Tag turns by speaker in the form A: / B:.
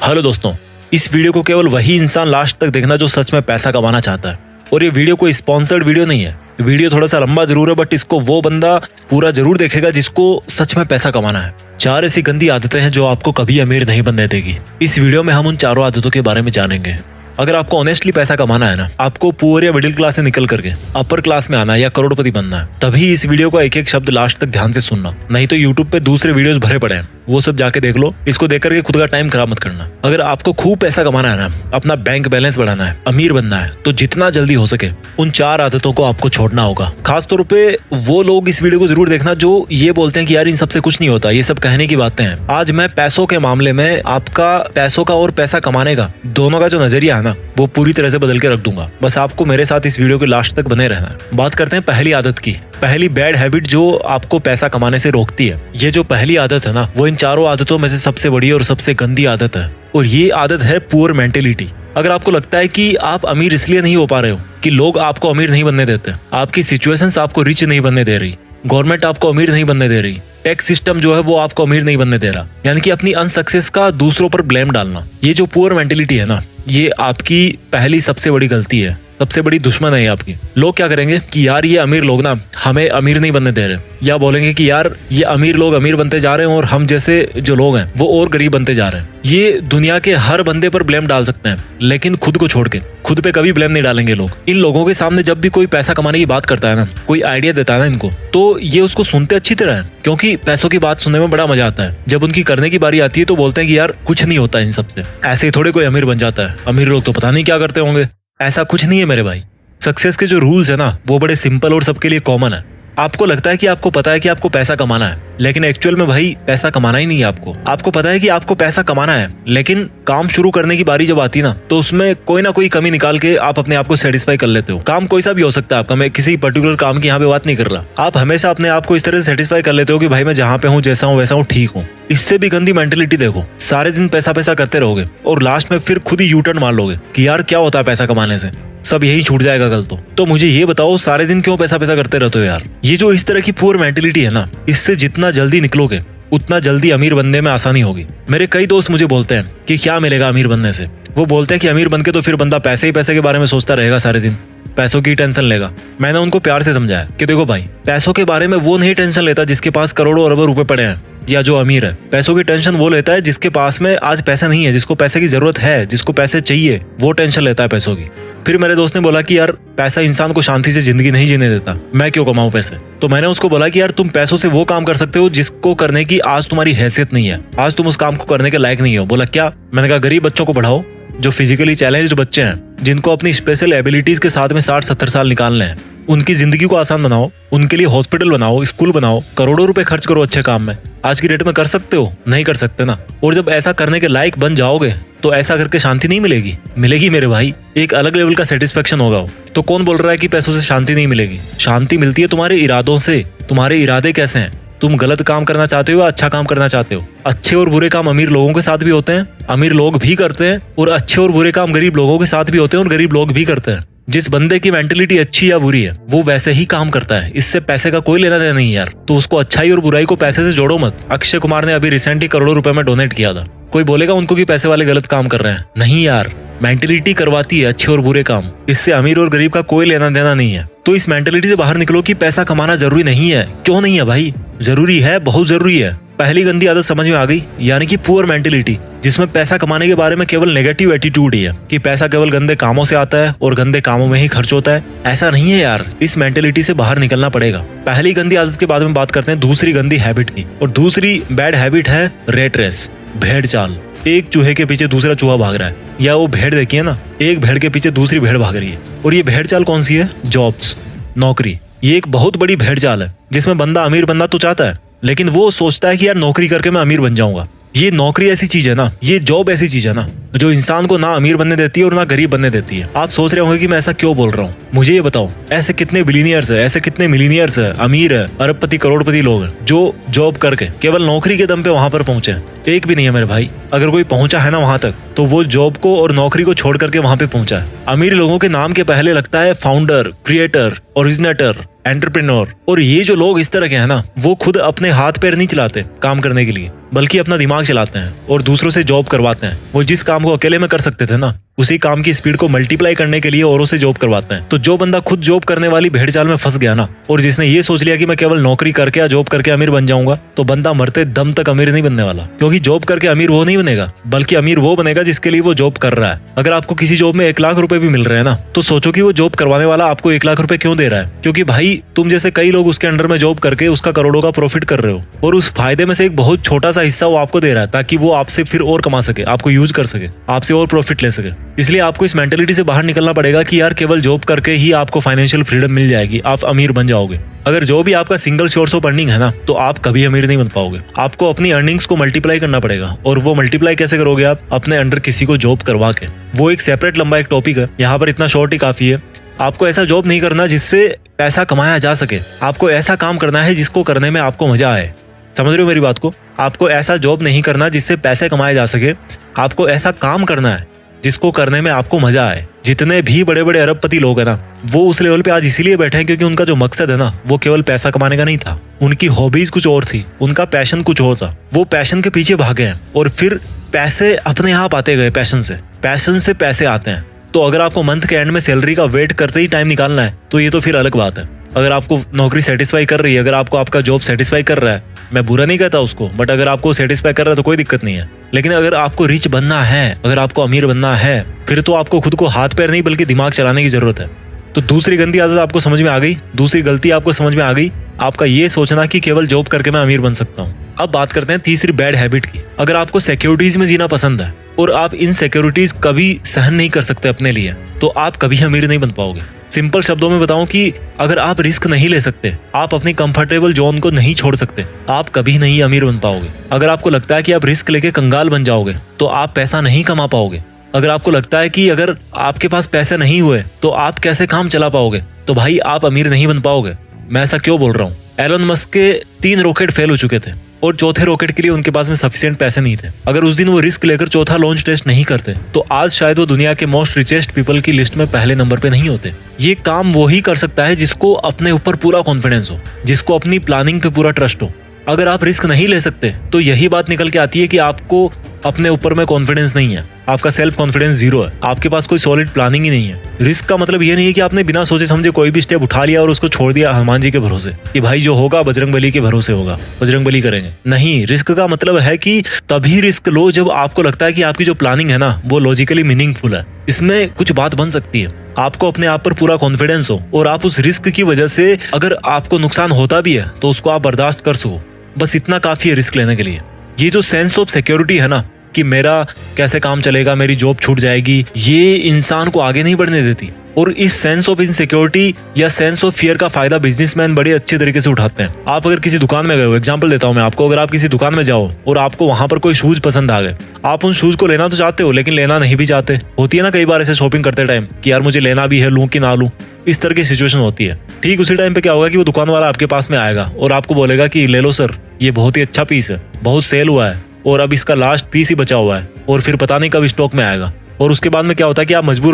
A: Hello दोस्तों, इस video को केवल वही इंसान लास्ट तक देखना जो सच में पैसा कमाना चाहता है। और ये वीडियो कोई स्पॉन्सर्ड वीडियो नहीं है। वीडियो थोड़ा सा लंबा जरूर है, बट इसको वो बंदा पूरा जरूर देखेगा जिसको सच में पैसा कमाना है। 4 ऐसी गंदी आदतें हैं जो आपको कभी अमीर नहीं बनने देगी। इस वीडियो में हम उन 4 आदतों के बारे में जानेंगे। अगर आपको ऑनेस्टली पैसा कमाना है ना, आपको पुअर या मिडिल क्लास से निकल करके अपर क्लास में आना है या करोड़पति बनना है, तभी इस वीडियो का एक एक शब्द लास्ट तक ध्यान से सुनना। नहीं तो यूट्यूब पे दूसरे वीडियोस भरे पड़े हैं, वो सब जाके देख लो। इसको देख करके खुद का टाइम खराब मत करना। अगर आपको खूब पैसा कमाना है ना, अपना बैंक बैलेंस बढ़ाना है, अमीर बनना है, तो जितना जल्दी हो सके उन 4 आदतों को आपको छोड़ना होगा। खासतौर पे वो लोग इस वीडियो को जरूर देखना जो ये बोलते हैं कि यार इन सबसे कुछ नहीं होता, ये सब कहने की बातें हैं। आज मैं पैसों के मामले में आपका पैसों का और पैसा कमाने का दोनों का जो नजरिया है ना, वो पूरी तरह से बदल के रख दूंगा। बस आपको मेरे साथ इस वीडियो के लास्ट तक बने रहना है। बात करते हैं पहली आदत की। पहली बैड हैबिट जो आपको पैसा कमाने से रोकती है। ये जो पहली आदत है ना, वो इन 4 आदतों में से सबसे बड़ी और सबसे गंदी आदत है। और ये आदत है पुअर मेंटेलिटी। अगर आपको लगता है कि आप अमीर इसलिए नहीं हो पा रहे हो कि लोग आपको अमीर नहीं बनने देते, आपकी सिचुएशंस आपको रिच नहीं बनने दे रही, गवर्नमेंट आपको अमीर नहीं बनने दे रही, टैक्स सिस्टम जो है वो आपको अमीर नहीं बनने दे रहा, यानी कि अपनी अनसक्सेस का दूसरों पर ब्लेम डालना, ये जो पुअर मेंटेलिटी है ना, ये आपकी पहली सबसे बड़ी गलती है, सबसे बड़ी दुश्मन है आपकी। लोग क्या करेंगे कि यार ये अमीर लोग ना हमें अमीर नहीं बनने दे रहे, या बोलेंगे कि यार ये अमीर लोग अमीर बनते जा रहे हैं और हम जैसे जो लोग हैं वो और गरीब बनते जा रहे हैं। ये दुनिया के हर बंदे पर ब्लेम डाल सकते हैं, लेकिन खुद को छोड़ के खुद पे कभी ब्लेम नहीं डालेंगे लोग। इन लोगों के सामने जब भी कोई पैसा कमाने की बात करता है ना, कोई आइडिया देता है ना इनको, तो ये उसको सुनते अच्छी तरह है, क्योंकि पैसों की बात सुनने में बड़ा मजा आता है। जब उनकी करने की बारी आती है तो बोलते हैं कि यार कुछ नहीं होता इन सबसे, ऐसे ही थोड़े कोई अमीर बन जाता है, अमीर लोग तो पता नहीं क्या करते होंगे। ऐसा कुछ नहीं है मेरे भाई। सक्सेस के जो रूल्स है ना, वो बड़े सिंपल और सबके लिए कॉमन है। आपको लगता है कि आपको पता है कि आपको पैसा कमाना है, लेकिन एक्चुअल में भाई पैसा कमाना ही नहीं है आपको। आपको पता है कि आपको पैसा कमाना है, लेकिन काम शुरू करने की बारी जब आती ना, तो उसमें कोई ना कोई कमी निकाल के आप अपने आप को सेटिस्फाई कर लेते हो। काम कोई सा भी हो सकता है आपका, मैं किसी पर्टिकुलर काम की यहाँ पे बात नहीं कर रहा। आप हमेशा अपने आप को इस तरह से सेटिस्फाई कर लेते हो कि भाई मैं जहाँ पे हूँ, जैसा हूँ वैसा हूँ, ठीक हूँ। इससे भी गंदी मेंटेलिटी देखो, सारे दिन पैसा पैसा करते रहोगे और लास्ट में फिर खुद ही यू टर्न मार लोगे कि यार क्या होता है पैसा कमाने से, सब यही छूट जाएगा कल तो मुझे ये बताओ सारे दिन क्यों पैसा पैसा करते रहते हो यार। ये जो इस तरह की पुअर मेंटेलिटी है ना, इससे जितना जल्दी निकलोगे उतना जल्दी अमीर बनने में आसानी होगी। मेरे कई दोस्त मुझे बोलते हैं कि क्या मिलेगा अमीर बनने से। वो बोलते हैं कि अमीर बन के तो फिर बंदा पैसे ही पैसे के बारे में सोचता रहेगा, सारे दिन पैसों की टेंशन लेगा। मैंने उनको प्यार से समझाया कि देखो भाई, पैसों के बारे में वो नहीं टेंशन लेता जिसके पास करोड़ों अरबों रुपए पड़े हैं या जो अमीर है। पैसों की टेंशन वो लेता है जिसके पास में आज पैसा नहीं है, जिसको पैसे की जरूरत है, जिसको पैसे चाहिए, वो टेंशन लेता है पैसों की। फिर मेरे दोस्त ने बोला कि यार पैसा इंसान को शांति से जिंदगी नहीं जीने देता, मैं क्यों कमाऊं पैसे। तो मैंने उसको बोला कि यार तुम पैसों से वो काम कर सकते हो जिसको करने की आज तुम्हारी हैसियत नहीं है, आज तुम उस काम को करने के लायक नहीं हो। बोला क्या? मैंने कहा गरीब बच्चों को पढ़ाओ, जो फिजिकली चैलेंज्ड बच्चे हैं, जिनको अपनी स्पेशल एबिलिटीज के साथ में 60-70 साल निकालने हैं, उनकी जिंदगी को आसान बनाओ, उनके लिए हॉस्पिटल बनाओ, स्कूल बनाओ, करोड़ों रुपए खर्च करो अच्छे काम में। आज की डेट में कर सकते हो? नहीं कर सकते ना। और जब ऐसा करने के लायक बन जाओगे तो ऐसा करके शांति नहीं मिलेगी, मिलेगी मेरे भाई, एक अलग लेवल का सेटिस्फेक्शन होगा। तो कौन बोल रहा है कि पैसों से शांति नहीं मिलेगी? शांति मिलती है तुम्हारे इरादों से। तुम्हारे इरादे कैसे हैं? तुम गलत काम करना चाहते हो या अच्छा काम करना चाहते हो? अच्छे और बुरे काम अमीर लोगों के साथ भी होते हैं, अमीर लोग भी करते हैं, और अच्छे और बुरे काम गरीब लोगों के साथ भी होते हैं और गरीब लोग भी करते हैं। जिस बंदे की मेंटेलिटी अच्छी या बुरी है वो वैसे ही काम करता है, इससे पैसे का कोई लेना देना नहीं यार। तो उसको अच्छाई और बुराई को पैसे से जोड़ो मत। अक्षय कुमार ने अभी रिसेंटली करोड़ों रुपए में डोनेट किया था। कोई बोलेगा उनको कि पैसे वाले गलत काम कर रहे हैं? नहीं यार, मेंटेलिटी करवाती है अच्छे और बुरे काम, इससे अमीर और गरीब का कोई लेना देना नहीं है। तो इस मेंटेलिटी से बाहर निकलो कि पैसा कमाना जरूरी नहीं है। क्यों नहीं है भाई? जरूरी है, बहुत जरूरी है। पहली गंदी आदत समझ में आ गई, यानी कि पुअर मेंटेलिटी, जिसमें पैसा कमाने के बारे में केवल नेगेटिव एटीट्यूड ही है कि पैसा केवल गंदे कामों से आता है और गंदे कामों में ही खर्च होता है। ऐसा नहीं है यार, इस मेंटेलिटी से बाहर निकलना पड़ेगा। पहली गंदी आदत के बाद में बात करते हैं दूसरी गंदी हैबिट की, और दूसरी बैड हैबिट है रेट रेस, भेड़ चाल। एक चूहे के पीछे दूसरा चूहा भाग रहा है, या वो भेड़ देखिए ना, एक भेड़ के पीछे दूसरी भेड़ भाग रही है। और ये भेड़ चाल कौन सी है? जॉब्स, नौकरी। ये एक बहुत बड़ी भेड़ चाल है जिसमें बंदा अमीर बनना तो चाहता है, लेकिन वो सोचता है कि यार नौकरी करके मैं अमीर बन जाऊंगा। ये नौकरी ऐसी चीज है ना, ये जॉब ऐसी चीज है ना, जो इंसान को ना अमीर बनने देती है और ना गरीब बनने देती है। आप सोच रहे होंगे कि मैं ऐसा क्यों बोल रहा हूँ। मुझे ये बताओ, ऐसे कितने बिलीनियर्स है, ऐसे कितने मिलीनियर्स है, अमीर है, अरबपति करोड़पति लोग हैं जो जॉब करके केवल नौकरी के दम पे वहां पर पहुंचे? एक भी नहीं है मेरे भाई। अगर कोई पहुंचा है ना वहां तक, तो वो जॉब को और नौकरी को छोड़ करके वहां पे पहुंचा है। अमीर लोगों के नाम के पहले लगता है फाउंडर, क्रिएटर, ओरिजिनेटर, एंटरप्रेन्योर। और ये जो लोग इस तरह के हैं ना, वो खुद अपने हाथ पैर नहीं चलाते काम करने के लिए, बल्कि अपना दिमाग चलाते हैं और दूसरों से जॉब करवाते हैं। वो जिस काम को अकेले में कर सकते थे ना, उसी काम की स्पीड को मल्टीप्लाई करने के लिए औरों से जॉब करवाते हैं। तो जो बंदा खुद जॉब करने वाली भेड़ चाल में फंस गया ना, और जिसने ये सोच लिया कि मैं केवल नौकरी करके या जॉब करके अमीर बन जाऊंगा, तो बंदा मरते दम तक अमीर नहीं बनने वाला। क्योंकि जॉब करके अमीर वो नहीं बनेगा, बल्कि अमीर वो बनेगा जिसके लिए वो जॉब कर रहा है। अगर आपको किसी जॉब में 1 लाख रुपए भी मिल रहे हैं ना, तो सोचो कि वो जॉब करवाने वाला आपको 1 लाख रुपए क्यों दे रहा है। क्योंकि भाई तुम जैसे कई लोग उसके अंडर में जॉब करके उसका करोड़ों का प्रॉफिट कर रहे हो, और उस फायदे में से एक बहुत छोटा सा हिस्सा वो आपको दे रहा है, ताकि वो आपसे फिर और कमा सके, आपको यूज कर सके, आपसे और प्रॉफिट ले सके। इसलिए आपको इस मेंटेलिटी से बाहर निकलना पड़ेगा कि यार केवल जॉब करके ही आपको फाइनेंशियल फ्रीडम मिल जाएगी, आप अमीर बन जाओगे। अगर जो भी आपका सिंगल सोर्स ऑफ अर्निंग है ना, तो आप कभी अमीर नहीं बन पाओगे। आपको अपनी अर्निंग्स को मल्टीप्लाई करना पड़ेगा, और वो मल्टीप्लाई कैसे करोगे आप? अपने अंडर किसी को जॉब करवा के। वो एक सेपरेट लंबा एक टॉपिक है, यहाँ पर इतना शॉर्ट ही काफी है। आपको ऐसा जॉब नहीं करना जिससे पैसा कमाया जा सके, आपको ऐसा काम करना है जिसको करने में आपको मजा आए। समझ रहे हो मेरी बात को? आपको ऐसा जॉब नहीं करना जिससे पैसे कमाए जा सके, आपको ऐसा काम करना है जिसको करने में आपको मजा आए। जितने भी बड़े बड़े अरबपति लोग हैं ना, वो उस लेवल पे आज इसीलिए बैठे हैं क्योंकि उनका जो मकसद है ना, वो केवल पैसा कमाने का नहीं था। उनकी हॉबीज कुछ और थी, उनका पैशन कुछ और था। वो पैशन के पीछे भागे हैं और फिर पैसे अपने आप आते गए। पैशन से पैसे आते हैं। तो अगर आपको मंथ के एंड में सैलरी का वेट करते ही टाइम निकालना है, तो ये तो फिर अलग बात है। अगर आपको नौकरी सेटिस्फाई कर रही है, अगर आपको आपका जॉब सेटिस्फाई कर रहा है, मैं बुरा नहीं कहता उसको, बट अगर आपको सेटिस्फाई कर रहा है तो कोई दिक्कत नहीं है। लेकिन अगर आपको रिच बनना है, अगर आपको अमीर बनना है, फिर तो आपको खुद को हाथ पैर नहीं बल्कि दिमाग चलाने की जरूरत है। तो दूसरी गंदी आदत आपको समझ में आ गई, दूसरी गलती आपको समझ में आ गई, आपका ये सोचना कि केवल जॉब करके मैं अमीर बन सकता हूँ। अब बात करते हैं तीसरी बैड हैबिट की। अगर आपको सिक्योरिटीज में जीना पसंद है और आप इन सिक्योरिटीज कभी सहन नहीं कर सकते अपने लिए, तो आप कभी अमीर नहीं बन पाओगे। सिंपल शब्दों में बताऊं कि अगर आप रिस्क नहीं ले सकते, आप अपनी कंफर्टेबल जोन को नहीं छोड़ सकते, आप कभी नहीं अमीर बन पाओगे। अगर आपको लगता है कि आप रिस्क लेके कंगाल बन जाओगे, तो आप पैसा नहीं कमा पाओगे। अगर आपको लगता है कि अगर आपके पास पैसे नहीं हुए तो आप कैसे काम चला पाओगे, तो भाई आप अमीर नहीं बन पाओगे। मैं ऐसा क्यों बोल रहा हूँ? एलन मस्क के 3 रॉकेट फेल हो चुके थे और चौथे रॉकेट के लिए उनके पास में सफिशिएंट पैसे नहीं थे। अगर उस दिन वो रिस्क लेकर चौथा लॉन्च टेस्ट नहीं करते, तो आज शायद वो दुनिया के मोस्ट रिचेस्ट पीपल की लिस्ट में पहले नंबर पे नहीं होते। ये काम वो ही कर सकता है जिसको अपने ऊपर पूरा कॉन्फिडेंस हो, जिसको अपनी प्लानिंग पे पूरा ट्रस्ट हो। अगर आप रिस्क नहीं ले सकते, तो यही बात निकल के आती है कि आपको अपने ऊपर में कॉन्फिडेंस नहीं है, आपका सेल्फ कॉन्फिडेंस 0 है, आपके पास कोई सॉलिड प्लानिंग ही नहीं है। रिस्क का मतलब ये नहीं है कि आपने बिना सोचे समझे कोई भी स्टेप उठा लिया और उसको छोड़ दिया हनुमान जी के भरोसे कि भाई जो होगा बजरंगबली के भरोसे होगा, बजरंगबली करेंगे। नहीं, रिस्क का मतलब है कि तभी रिस्क लो जब आपको लगता है कि आपकी जो प्लानिंग है ना, वो लॉजिकली मीनिंगफुल है, इसमें कुछ बात बन सकती है, आपको अपने आप पर पूरा कॉन्फिडेंस हो, और आप उस रिस्क की वजह से अगर आपको नुकसान होता भी है तो उसको आप बर्दाश्त कर सको। बस इतना काफी है रिस्क लेने के लिए। ये जो सेंस ऑफ सिक्योरिटी है ना, कि मेरा कैसे काम चलेगा, मेरी जॉब छूट जाएगी, ये इंसान को आगे नहीं बढ़ने देती। और इस सेंस ऑफ इनसिक्योरिटी या सेंस ऑफ फियर का फायदा बिजनेसमैन बड़े अच्छे तरीके से उठाते हैं। आप अगर किसी दुकान में गए हो, एग्जांपल देता हूं मैं आपको, अगर आप किसी दुकान में जाओ और आपको वहां पर कोई शूज पसंद आ गए, आप उन शूज को लेना तो चाहते हो लेकिन लेना नहीं भी चाहते। होती है ना कई बार ऐसे शॉपिंग करते टाइम कि यार मुझे लेना भी है, लूं कि ना लूं, इस तरह की सिचुएशन होती है। ठीक उसी टाइम पे क्या होगा कि वो दुकान वाला आपके पास में आएगा और आपको बोलेगा कि ले लो सर, ये बहुत ही अच्छा पीस है, बहुत सेल हुआ है और अब इसका लास्ट पीस ही बचा हुआ है और फिर पता नहीं कब स्टॉक में आएगा। और उसके बाद में क्या होता है कि आप मजबूर